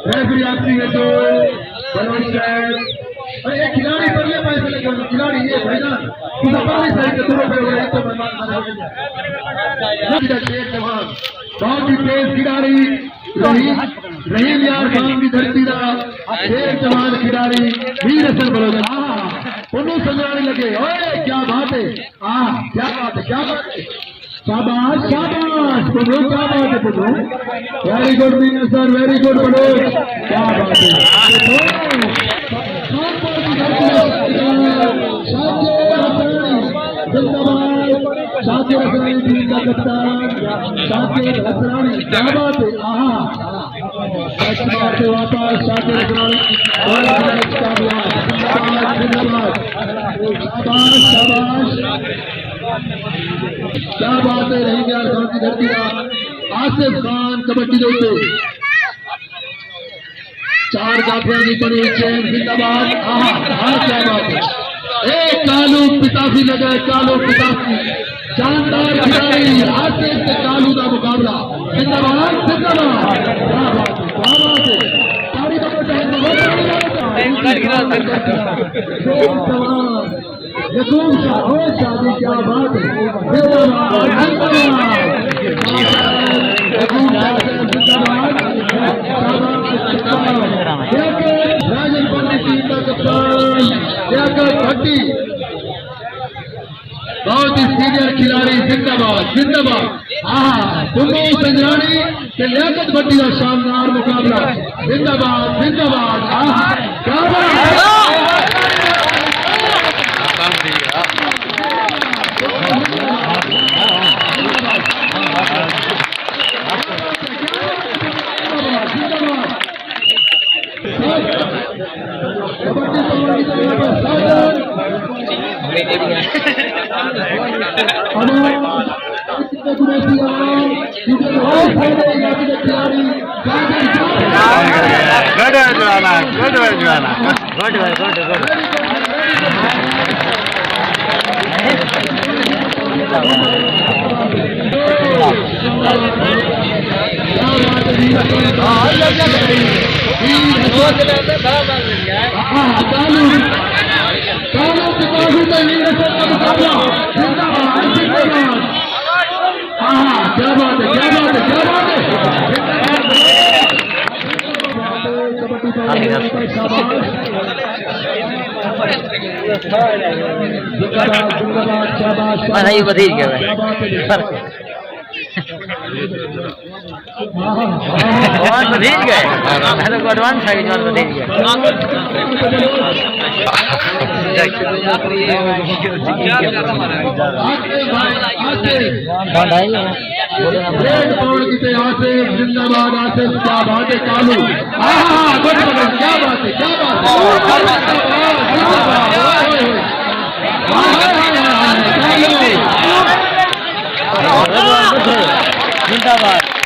referee आती है तो अरे एक खिलाड़ी पर ये पैसे लेकर खिलाड़ी ये भाई ना पहले सही के थोड़ा पे हो रहा है तो जवान बहुत ही तेज खिलाड़ी रहीम यार खान की धरती का तेज जवान खिलाड़ी वीर असल बलोच उन्हें संजरानी लगे ओए क्या बात है क्या बात है क्या बात है शाबाश शाबाश बोलो क्या बात है बोलो very good Meena sir very good बोलो क्या बात है शाकिर हसरानी टीम का कप्तान शाकिर हसरानी क्या बात है वापस शाकिर हसरानी शाबाश क्या बात है रहीम यार खान की धरती का आसिफ खान कबड्डी दोस्तों 4 काफिया की बनी चैन जिंदाबाद क्या बात है एक कालू पितासी लगे कालू पितासी शानदार खिलाड़ी आसिफ से कालू का मुकाबला जिंदाबाद जिंदाबाद क्या बात है ताड़ी यकूब शाह हो शादी क्या बात है राजन पंडित टीम का कप्तान भट्टी बहुत ही सीनियर खिलाड़ी जिंदाबाद जिंदाबाद तुम्बो संजरानी के लियाकत भट्टी का शानदार मुकाबला जिंदाबाद जिंदाबाद क्या बात ये बधी गया बधी गए एडवांस है जो बधी गए जिंदाबाद आसिफ क्या बात है कालू क्या बात है क्या बात है जिंदाबाद